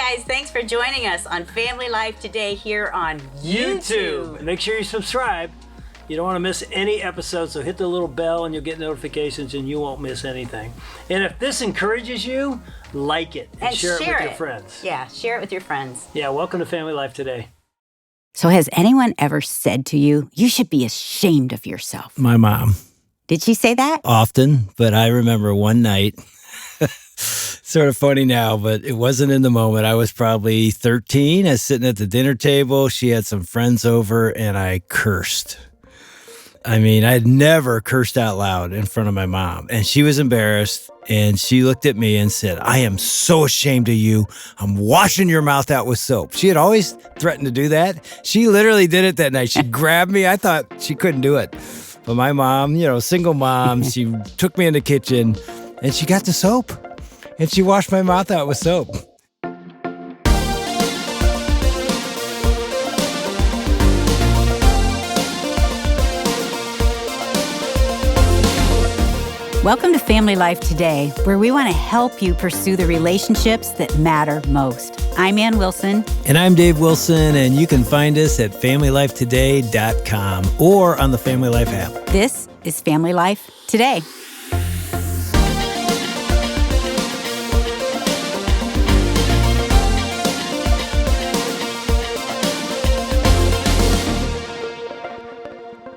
guys, thanks for joining us on Family Life today here on YouTube. Make sure you subscribe. You don't want to miss any episodes, so hit the little bell and you'll get notifications and you won't miss anything. And if this encourages you, like it and share it with your friends. Yeah, share it with your friends. Yeah, welcome to Family Life today. So has anyone ever said to you, you should be ashamed of yourself? My mom. Did she say that? Often, but I remember one night, sort of funny now, but it wasn't in the moment. I was probably 13. I was sitting at the dinner table. She had some friends over and I cursed. I mean, I'd never cursed out loud in front of my mom. And she was embarrassed. And she looked at me and said, I am so ashamed of you. I'm washing your mouth out with soap. She had always threatened to do that. She literally did it that night. She grabbed me. I thought she couldn't do it. But my mom, single mom, she took me in the kitchen and she got the soap. And she washed my mouth out with soap. Welcome to Family Life Today, where we want to help you pursue the relationships that matter most. I'm Ann Wilson. And I'm Dave Wilson, and you can find us at FamilyLifeToday.com or on the Family Life app. This is Family Life Today.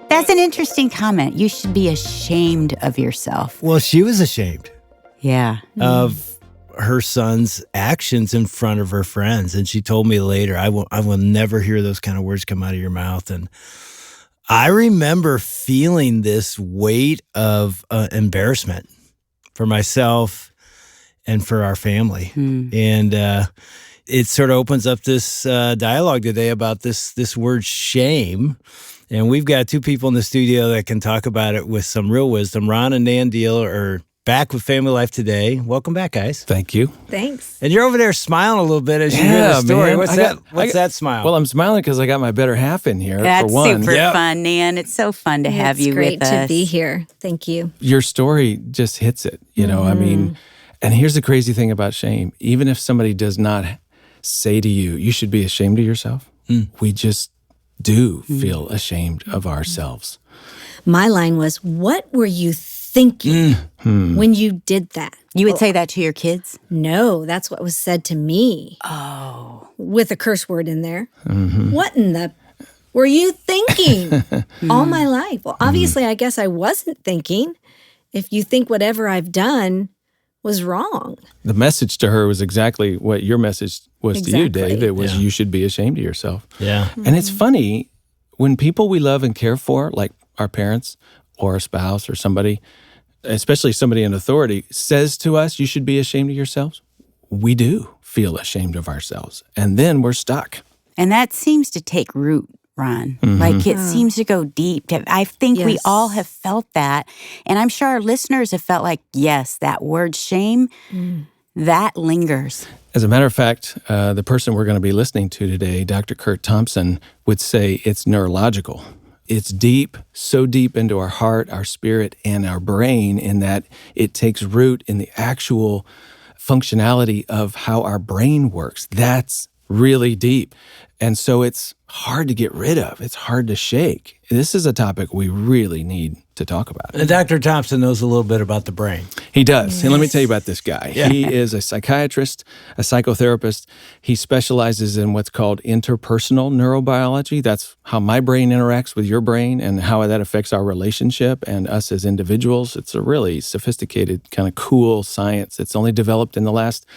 That's an interesting comment. You should be ashamed of yourself. Well, she was ashamed. Yeah. Of her son's actions in front of her friends. And she told me later, I will never hear those kind of words come out of your mouth. And I remember feeling this weight of embarrassment for myself and for our family. And it sort of opens up this dialogue today about this word shame. And we've got two people in the studio that can talk about it with some real wisdom. Ron and Nan Deal are back with Family Life today. Welcome back, guys. Thank you. Thanks. And you're over there smiling a little bit as you hear the story. Man. What's that smile? Well, I'm smiling because I got my better half in here. That's for one. super fun, Nan. It's so fun to have you with us. It's great to be here. Thank you. Your story just hits it, I mean, and here's the crazy thing about shame. Even if somebody does not say to you, you should be ashamed of yourself, we just do feel ashamed of ourselves. My line was, what were you thinking when you did that? You would say that to your kids? No, that's what was said to me. Oh. With a curse word in there. What in the were you thinking all my life? Well, obviously, I guess I wasn't thinking. If you think whatever I've done was wrong. The message to her was exactly what your message was to you, Dave. It was you should be ashamed of yourself. Yeah. And it's funny, when people we love and care for, like our parents or a spouse or somebody, especially somebody in authority, says to us, you should be ashamed of yourselves, we do feel ashamed of ourselves. And then we're stuck. And that seems to take root, Ron. Like it seems to go deep. I think we all have felt that. And I'm sure our listeners have felt like, yes, that word shame, that lingers. As a matter of fact, the person we're going to be listening to today, Dr. Kurt Thompson, would say it's neurological. It's deep, so deep into our heart, our spirit, and our brain in that it takes root in the actual functionality of how our brain works. That's really deep. And so it's hard to get rid of. It's hard to shake. This is a topic we really need to talk about. And Dr. Thompson knows a little bit about the brain. He does. And let me tell you about this guy. Yeah. He is a psychiatrist, a psychotherapist. He specializes in what's called interpersonal neurobiology. That's how my brain interacts with your brain and how that affects our relationship and us as individuals. It's a really sophisticated, kind of cool science. It's only developed in the last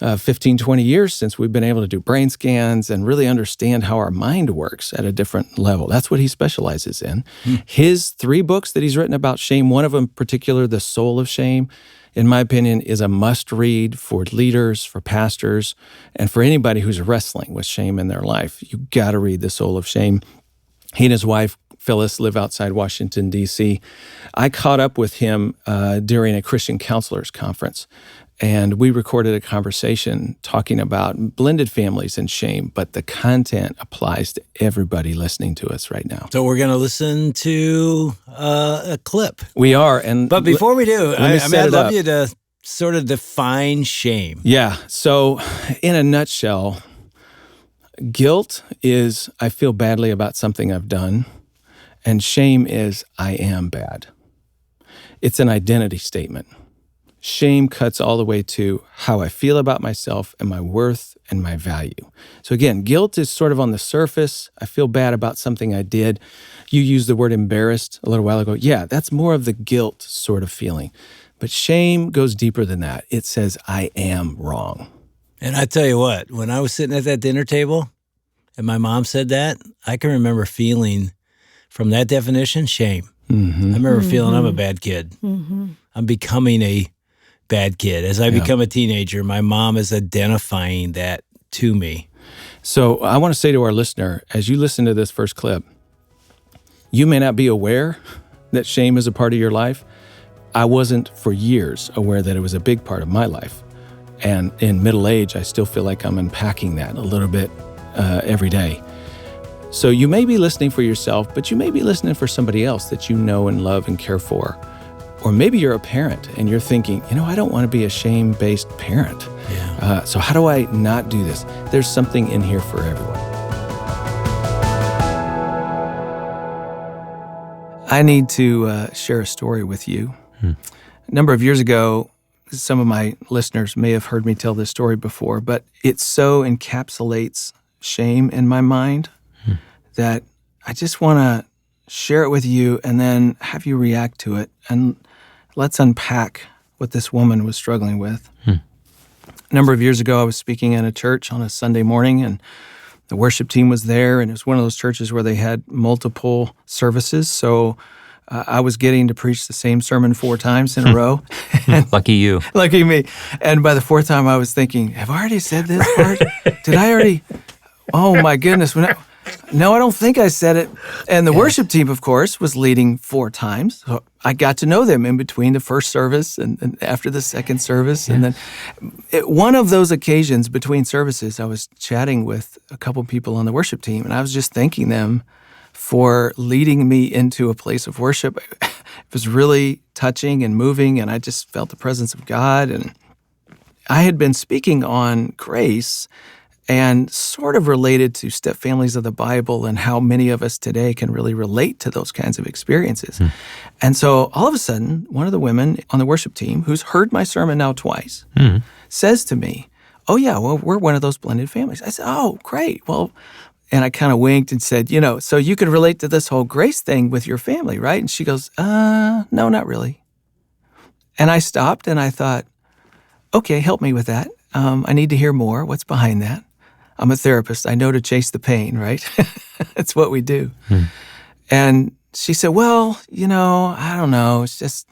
15, 20 years since we've been able to do brain scans and really understand how our mind works at a different level. That's what he specializes in. His 3 books that he's written about shame, one of them in particular, The Soul of Shame, in my opinion, is a must-read for leaders, for pastors, and for anybody who's wrestling with shame in their life. You got to read The Soul of Shame. He and his wife, Phyllis, live outside Washington, D.C. I caught up with him during a Christian counselors conference. And we recorded a conversation talking about blended families and shame, but the content applies to everybody listening to us right now. So we're going to listen to a clip. We are. But before we do, I'd love you to sort of define shame? Yeah. So, in a nutshell, guilt is I feel badly about something I've done, and shame is I am bad. It's an identity statement. Shame cuts all the way to how I feel about myself and my worth and my value. So again, guilt is sort of on the surface. I feel bad about something I did. You used the word embarrassed a little while ago. Yeah, that's more of the guilt sort of feeling. But shame goes deeper than that. It says, I am wrong. And I tell you what, when I was sitting at that dinner table and my mom said that, I can remember feeling from that definition, shame. Mm-hmm. I remember feeling I'm a bad kid. Mm-hmm. I'm becoming a bad kid. As I become a teenager, my mom is identifying that to me. So I want to say to our listener, as you listen to this first clip, you may not be aware that shame is a part of your life. I wasn't for years aware that it was a big part of my life. And in middle age, I still feel like I'm unpacking that a little bit every day. So you may be listening for yourself, but you may be listening for somebody else that you know and love and care for. Or maybe you're a parent and you're thinking, I don't want to be a shame-based parent. Yeah. So how do I not do this? There's something in here for everyone. I need to share a story with you. A number of years ago, some of my listeners may have heard me tell this story before, but it so encapsulates shame in my mind that I just want to share it with you and then have you react to it. And let's unpack what this woman was struggling with. A number of years ago, I was speaking in a church on a Sunday morning, and the worship team was there, and it was one of those churches where they had multiple services. So I was getting to preach the same sermon 4 times in a row. Lucky you. Lucky me. And by the 4th time, I was thinking, have I already said this part? Did I already? Oh, my goodness. No, I don't think I said it. And the worship team, of course, was leading 4 times. So I got to know them in between the first service and after the second service. And then one of those occasions between services, I was chatting with a couple people on the worship team, and I was just thanking them for leading me into a place of worship. It was really touching and moving, and I just felt the presence of God. And I had been speaking on grace and sort of related to step families of the Bible and how many of us today can really relate to those kinds of experiences. And so all of a sudden, one of the women on the worship team, who's heard my sermon now twice, says to me, oh yeah, well, we're one of those blended families. I said, oh, great. Well, and I kind of winked and said, so you could relate to this whole grace thing with your family, right? And she goes, no, not really. And I stopped and I thought, okay, help me with that. I need to hear more. What's behind that? I'm a therapist. I know to chase the pain, right? That's what we do. And she said, well, I don't know. It's just,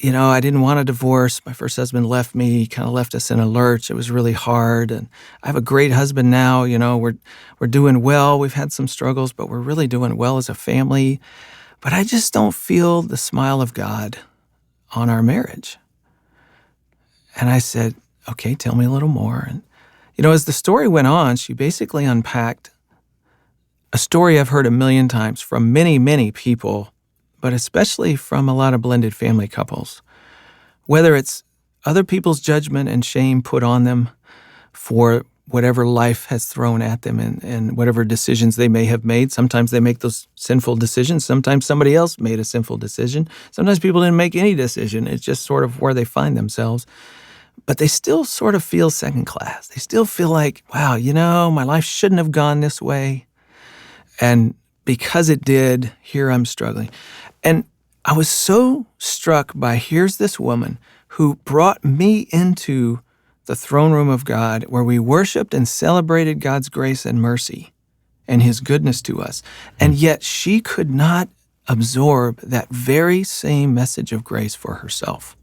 I didn't want a divorce. My first husband left me, he kind of left us in a lurch. It was really hard. And I have a great husband now. We're doing well. We've had some struggles, but we're really doing well as a family. But I just don't feel the smile of God on our marriage. And I said, okay, tell me a little more. And as the story went on, she basically unpacked a story I've heard a million times from many, many people, but especially from a lot of blended family couples. Whether it's other people's judgment and shame put on them for whatever life has thrown at them and whatever decisions they may have made. Sometimes they make those sinful decisions. Sometimes somebody else made a sinful decision. Sometimes people didn't make any decision. It's just sort of where they find themselves. But they still sort of feel second class. They still feel like, wow, my life shouldn't have gone this way. And because it did, here I'm struggling. And I was so struck by, here's this woman who brought me into the throne room of God where we worshiped and celebrated God's grace and mercy and his goodness to us. And yet she could not absorb that very same message of grace for herself.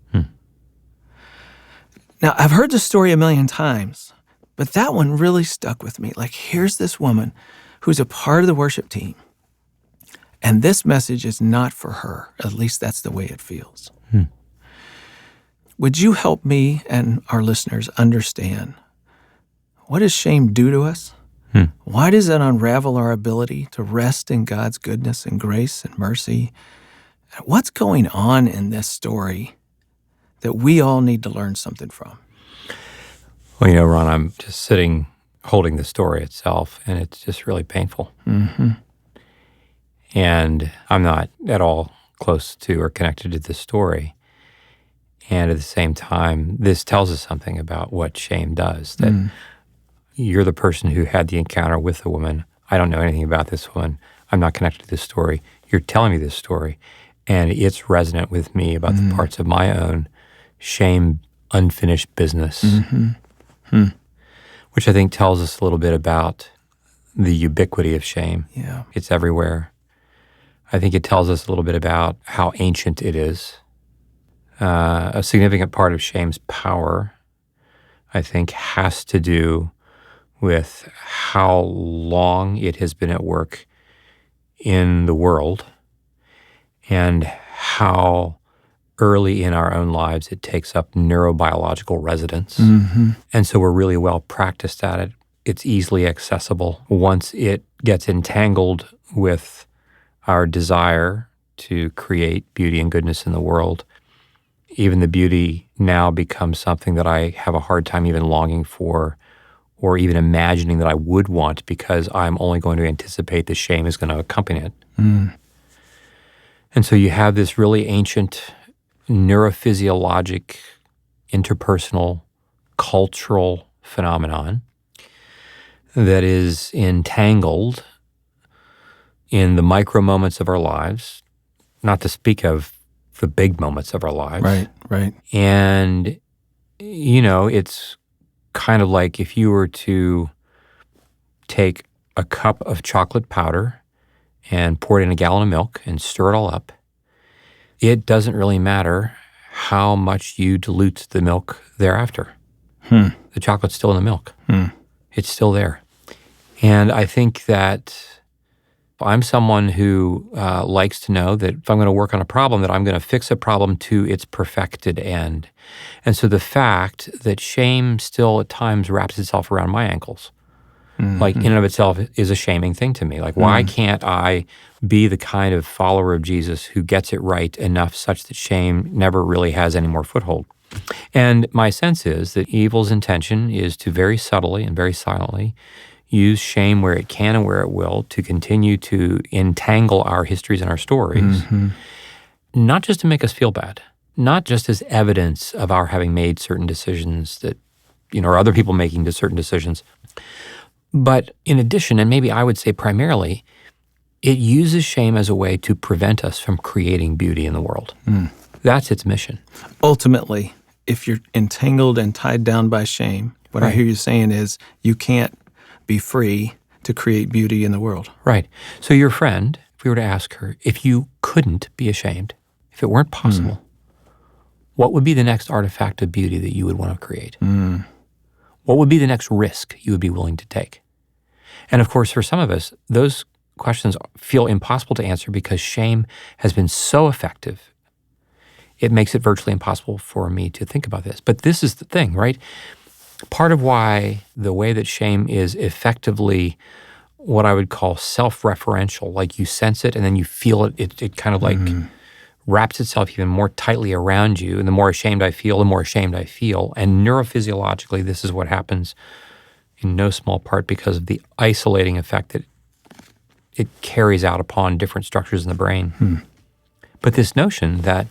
Now, I've heard the story a million times, but that one really stuck with me. Like, here's this woman who's a part of the worship team, and this message is not for her. At least that's the way it feels. Would you help me and our listeners understand, what does shame do to us? Why does it unravel our ability to rest in God's goodness and grace and mercy? What's going on in this story that we all need to learn something from? Well, Ron, I'm just sitting holding the story itself, and it's just really painful. Mm-hmm. And I'm not at all close to or connected to this story. And at the same time, this tells us something about what shame does, that you're the person who had the encounter with the woman. I don't know anything about this woman. I'm not connected to this story. You're telling me this story, and it's resonant with me about the parts of my own shame, unfinished business, which I think tells us a little bit about the ubiquity of shame. Yeah. It's everywhere. I think it tells us a little bit about how ancient it is. A significant part of shame's power, I think, has to do with how long it has been at work in the world and how early in our own lives it takes up neurobiological residence. And so we're really well practiced at it. It's easily accessible. Once it gets entangled with our desire to create beauty and goodness in the world, even the beauty now becomes something that I have a hard time even longing for or even imagining that I would want, because I'm only going to anticipate the shame is going to accompany it. And so you have this really ancient neurophysiologic, interpersonal, cultural phenomenon that is entangled in the micro moments of our lives, not to speak of the big moments of our lives. Right. And, it's kind of like if you were to take a cup of chocolate powder and pour it in a gallon of milk and stir it all up, it doesn't really matter how much you dilute the milk thereafter. The chocolate's still in the milk. It's still there. And I think that I'm someone who likes to know that if I'm going to work on a problem, that I'm going to fix a problem to its perfected end. And so the fact that shame still at times wraps itself around my ankles, like in and of itself is a shaming thing to me. Like, why can't I be the kind of follower of Jesus who gets it right enough such that shame never really has any more foothold? And my sense is that evil's intention is to very subtly and very silently use shame where it can and where it will to continue to entangle our histories and our stories, not just to make us feel bad, not just as evidence of our having made certain decisions that, or other people making certain decisions, but in addition, and maybe I would say primarily, it uses shame as a way to prevent us from creating beauty in the world. That's its mission. Ultimately, if you're entangled and tied down by shame, what I hear you saying is you can't be free to create beauty in the world. Right. So your friend, if we were to ask her, if you couldn't be ashamed, if it weren't possible, what would be the next artifact of beauty that you would want to create? What would be the next risk you would be willing to take? And of course, for some of us, those questions feel impossible to answer because shame has been so effective. It makes it virtually impossible for me to think about this. But this is the thing, right? Part of why the way that shame is effectively what I would call self-referential, like you sense it and then you feel it, it kind of like wraps itself even more tightly around you. And the more ashamed I feel, the more ashamed I feel. And neurophysiologically, this is what happens in no small part because of the isolating effect that it carries out upon different structures in the brain. But this notion that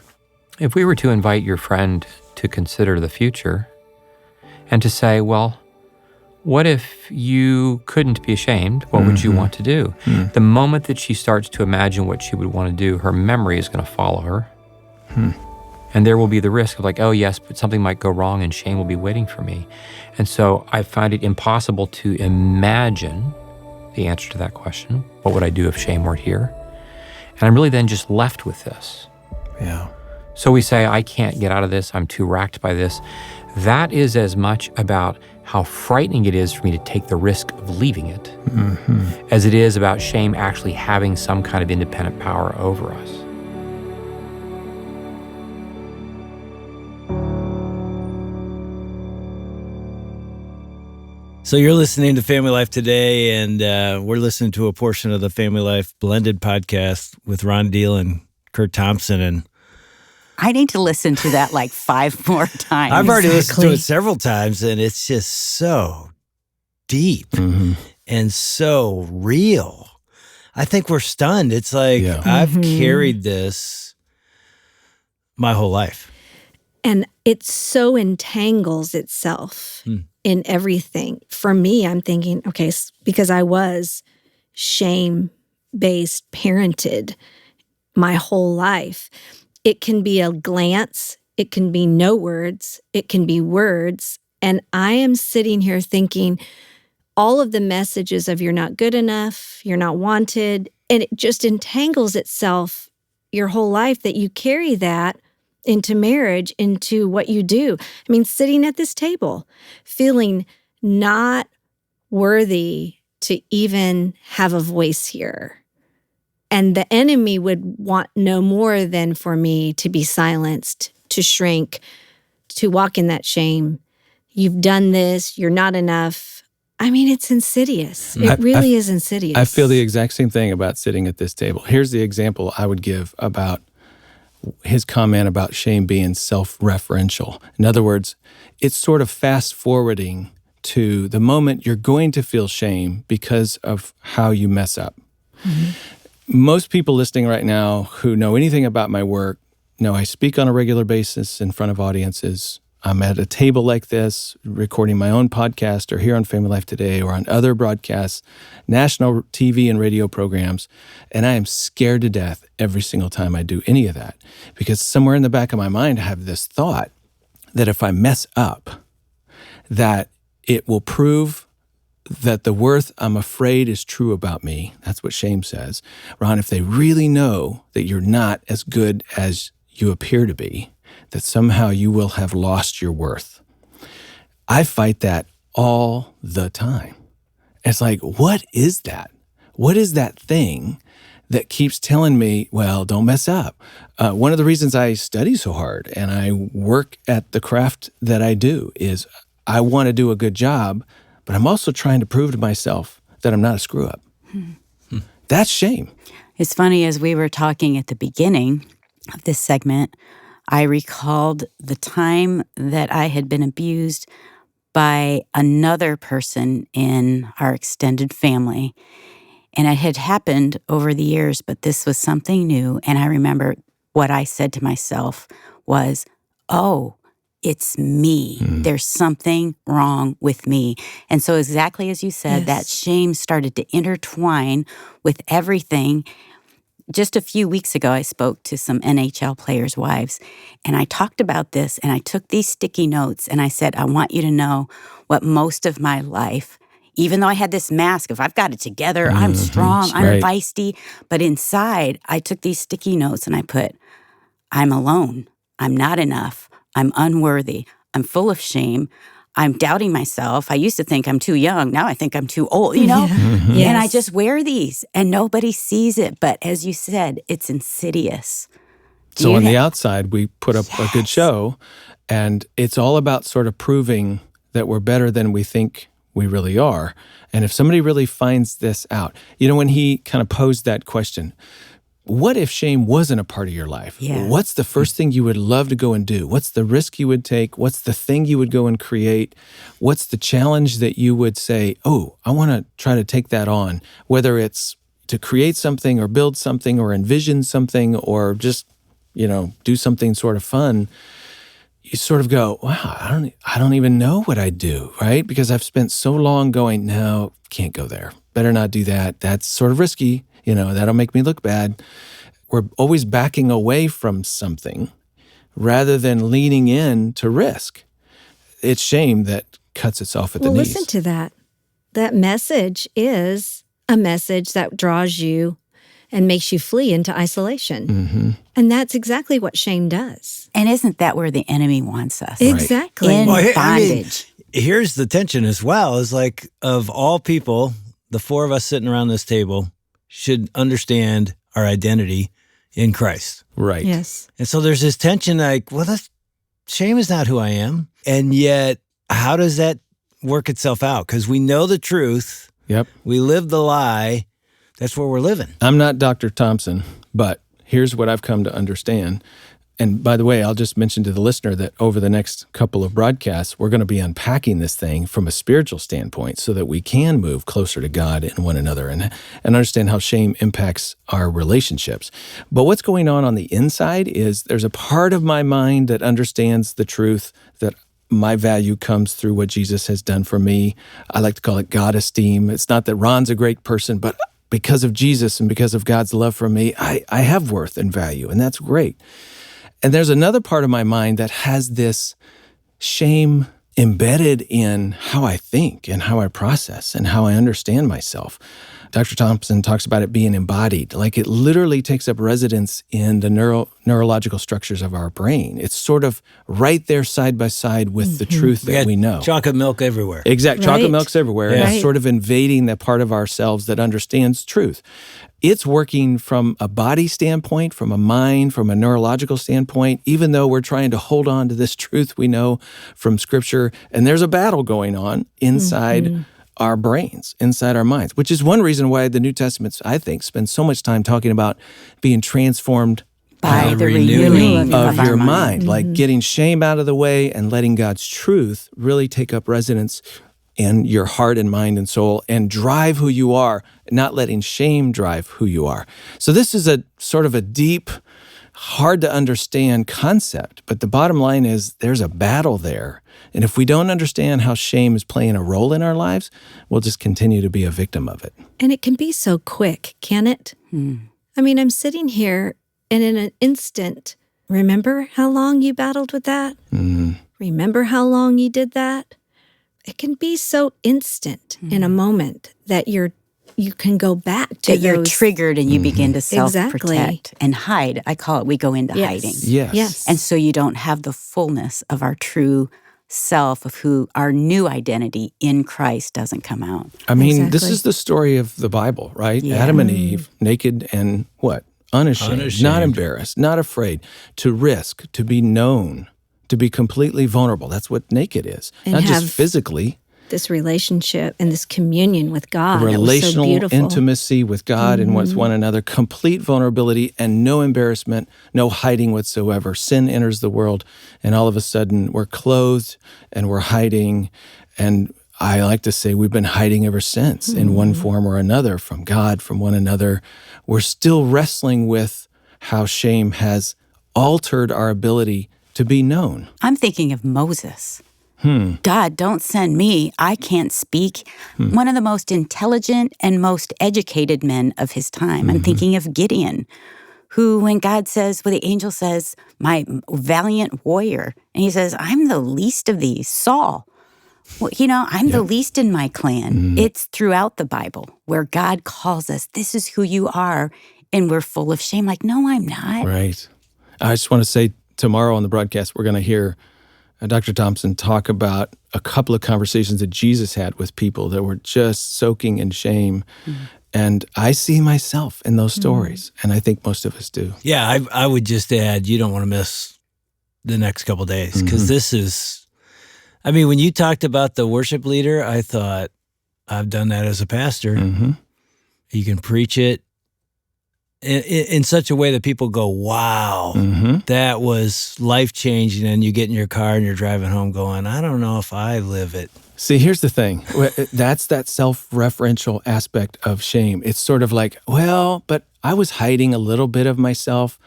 if we were to invite your friend to consider the future and to say, well, what if you couldn't be ashamed? What would you want to do? The moment that she starts to imagine what she would want to do, her memory is going to follow her. And there will be the risk of like, oh yes, but something might go wrong and shame will be waiting for me. And so I find it impossible to imagine the answer to that question. What would I do if shame weren't here? And I'm really then just left with this. Yeah. So we say, I can't get out of this. I'm too racked by this. That is as much about how frightening it is for me to take the risk of leaving it as it is about shame actually having some kind of independent power over us. So you're listening to Family Life today, and we're listening to a portion of the Family Life Blended podcast with Ron Deal and Kurt Thompson. And I need to listen to that like 5 more times. I've already listened to it several times, and it's just so deep and so real. I think we're stunned. It's like I've carried this my whole life. And it so entangles itself in everything. For me, I'm thinking, okay, because I was shame-based parented my whole life, it can be a glance, it can be no words, it can be words. And I am sitting here thinking all of the messages of you're not good enough, you're not wanted, and it just entangles itself your whole life that you carry that into marriage, into what you do. I mean, sitting at this table, feeling not worthy to even have a voice here. And the enemy would want no more than for me to be silenced, to shrink, to walk in that shame. You've done this, you're not enough. I mean, it's insidious. It really is insidious. I feel the exact same thing about sitting at this table. Here's the example I would give about his comment about shame being self-referential. In other words, it's sort of fast-forwarding to the moment you're going to feel shame because of how you mess up. Most people listening right now who know anything about my work know I speak on a regular basis in front of audiences. I'm at a table like this, recording my own podcast or here on Family Life Today or on other broadcasts, national TV and radio programs, and I am scared to death every single time I do any of that because somewhere in the back of my mind I have this thought that if I mess up, that it will prove that the worth I'm afraid is true about me. That's what shame says. Ron, if they really know that you're not as good as you appear to be, that somehow you will have lost your worth. I fight that all the time. It's like, what is that? What is that thing that keeps telling me, well, don't mess up? One of the reasons I study so hard and I work at the craft that I do is I want to do a good job, but I'm also trying to prove to myself that I'm not a screw-up. That's shame. It's funny, as we were talking at the beginning of this segment, I recalled the time that I had been abused by another person in our extended family. And it had happened over the years, but this was something new. And I remember what I said to myself was, oh, it's me. There's something wrong with me. And so exactly as you said, that shame started to intertwine with everything. Just a few weeks ago, I spoke to some NHL players' wives, and I talked about this, and I took these sticky notes, and I said, I want you to know what most of my life, even though I had this mask of I've got it together, I'm strong, I'm feisty, but inside, I took these sticky notes, and I put, I'm alone, I'm not enough, I'm unworthy, I'm full of shame, I'm doubting myself. I used to think I'm too young. Now I think I'm too old, you know? Yes. And I just wear these and nobody sees it. But as you said, it's insidious. So on the outside, we put up a good show, and it's all about sort of proving that we're better than we think we really are. And if somebody really finds this out, you know, when he kind of posed that question, what if shame wasn't a part of your life? Yeah. What's the first thing you would love to go and do? What's the risk you would take? What's the thing you would go and create? What's the challenge that you would say, oh, I want to try to take that on, whether it's to create something or build something or envision something or just, you know, do something sort of fun. You sort of go, wow, I don't even know what I'd do, right? Because I've spent so long going, no, can't go there. Better not do that. That's sort of risky. You know, that'll make me look bad. We're always backing away from something rather than leaning in to risk. It's shame that cuts itself at the knees. Well, listen to that. That message is a message that draws you and makes you flee into isolation. And that's exactly what shame does. And isn't that where the enemy wants us? Exactly. In Well, bondage. Here's the tension as well, is like, of all people, the four of us sitting around this table should understand our identity in Christ. Right. Yes. And so there's this tension like, well, shame is not who I am. And yet, how does that work itself out? Because we know the truth. Yep. We live the lie. That's where we're living. I'm not Dr. Thompson, but here's what I've come to understand. And by the way, I'll just mention to the listener that over the next couple of broadcasts, we're going to be unpacking this thing from a spiritual standpoint so that we can move closer to God and one another and understand how shame impacts our relationships. But what's going on the inside is there's a part of my mind that understands the truth that my value comes through what Jesus has done for me. I like to call it God esteem. It's not that Ron's a great person, but because of Jesus and because of God's love for me, I have worth and value, and that's great. And there's another part of my mind that has this shame embedded in how I think and how I process and how I understand myself. Dr. Thompson talks about it being embodied, like it literally takes up residence in the neurological structures of our brain. It's sort of right there side by side with the truth that we know. Chocolate milk everywhere. Exactly. Right. Chocolate milk's everywhere. Yeah. It's sort of invading that part of ourselves that understands truth. It's working from a body standpoint, from a mind, from a neurological standpoint, even though we're trying to hold on to this truth we know from Scripture. And there's a battle going on inside our brains, inside our minds, which is one reason why the New Testament, I think, spends so much time talking about being transformed By the renewing of our your mind. mind, like getting shame out of the way and letting God's truth really take up residence in your heart and mind and soul and drive who you are, not letting shame drive who you are. So this is a sort of a deep, hard to understand concept, but the bottom line is there's a battle there. And if we don't understand how shame is playing a role in our lives, we'll just continue to be a victim of it. And it can be so quick, can it? I mean, I'm sitting here and in an instant, remember how long you battled with that? Remember how long you did that? It can be so instant in a moment that you can go back to That you're those. triggered and you begin to self-protect Exactly. and hide. I call it, we go into hiding. Yes. And so you don't have the fullness of our true self, of who our new identity in Christ doesn't come out. I mean, this Exactly. is the story of the Bible, right? Yeah. Adam and Eve, naked and what? Unashamed, not embarrassed, not afraid, to risk, to be known, to be completely vulnerable. That's what naked is. And Not have just physically, this relationship and this communion with God. It was so relational beautiful. intimacy with God and with one another, complete vulnerability and no embarrassment, no hiding whatsoever. Sin enters the world, and all of a sudden we're clothed and we're hiding. And I like to say we've been hiding ever since in one form or another from God, from one another. We're still wrestling with how shame has altered our ability to be known. I'm thinking of Moses. God, don't send me. I can't speak. One of the most intelligent and most educated men of his time. I'm thinking of Gideon, who, when God says, well, the angel says, my valiant warrior, and he says, I'm the least of these, Saul. Well, I'm the least in my clan. It's throughout the Bible where God calls us, this is who you are, and we're full of shame. Like, no, I'm not. Right. I just want to say tomorrow on the broadcast, we're going to hear Dr. Thompson talk about a couple of conversations that Jesus had with people that were just soaking in shame. And I see myself in those stories, and I think most of us do. Yeah, I would just add, you don't want to miss the next couple of days because this is, I mean, when you talked about the worship leader, I thought, I've done that as a pastor. You can preach it in such a way that people go, wow, that was life-changing. And you get in your car and you're driving home going, I don't know if I live it. See, here's the thing. That's that self-referential aspect of shame. It's sort of like, well, but I was hiding a little bit of myself.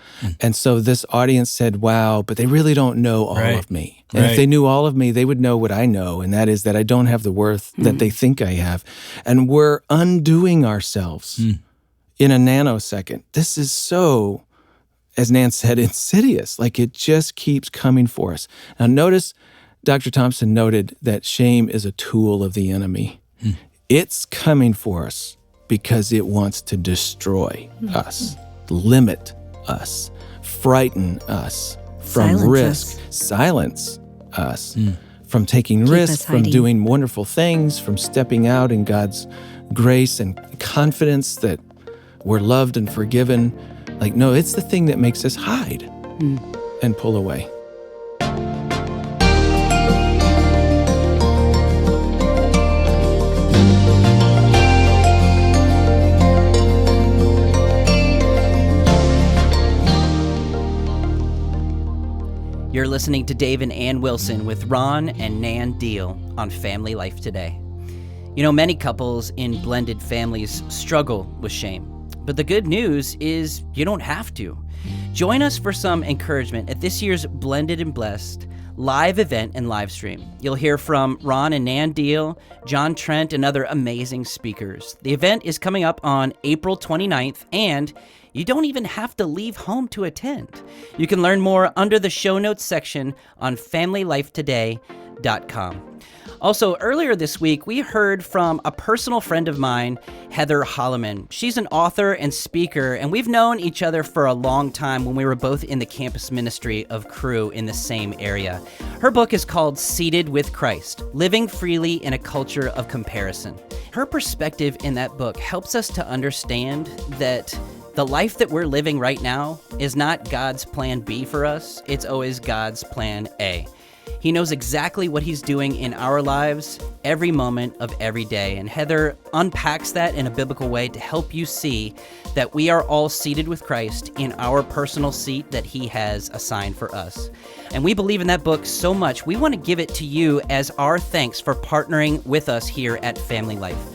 And so this audience said, wow, but they really don't know all of me. And if they knew all of me, they would know what I know. And that is that I don't have the worth that they think I have. And we're undoing ourselves in a nanosecond. This is so, as Nan said, insidious. Like it just keeps coming for us. Now notice Dr. Thompson noted that shame is a tool of the enemy. It's coming for us because it wants to destroy us, limit us, frighten us from risk, silence us from taking risks, from doing wonderful things, from stepping out in God's grace and confidence that we're loved and forgiven. Like, no, it's the thing that makes us hide and pull away. You're listening to Dave and Ann Wilson with Ron and Nan Deal on Family Life Today. You know, many couples in blended families struggle with shame. But the good news is you don't have to. Join us for some encouragement at this year's Blended and Blessed live event and live stream. You'll hear from Ron and Nan Deal, John Trent, and other amazing speakers. The event is coming up on April 29th, and you don't even have to leave home to attend. You can learn more under the show notes section on FamilyLifeToday.com. Also, earlier this week, we heard from a personal friend of mine, Heather Holloman. She's an author and speaker, and we've known each other for a long time when we were both in the campus ministry of Cru in the same area. Her book is called Seated with Christ, Living Freely in a Culture of Comparison. Her perspective in that book helps us to understand that the life that we're living right now is not God's plan B for us, it's always God's plan A. He knows exactly what he's doing in our lives every moment of every day. And Heather unpacks that in a biblical way to help you see that we are all seated with Christ in our personal seat that he has assigned for us. And we believe in that book so much, we want to give it to you as our thanks for partnering with us here at Family Life.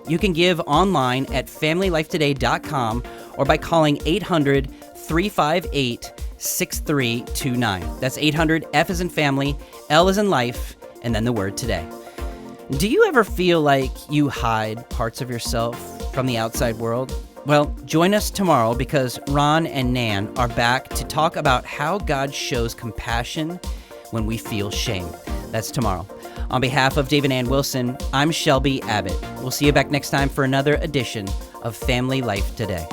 You can give online at FamilyLifeToday.com or by calling 800-358-6329. That's 800, F as in family, L as in life, and then the word today. Do you ever feel like you hide parts of yourself from the outside world? Well, join us tomorrow because Ron and Nan are back to talk about how God shows compassion when we feel shame. That's tomorrow. On behalf of Dave and Ann Wilson, I'm Shelby Abbott. We'll see you back next time for another edition of Family Life Today.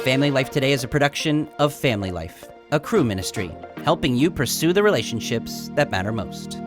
Family Life Today is a production of Family Life, a Cru ministry, helping you pursue the relationships that matter most.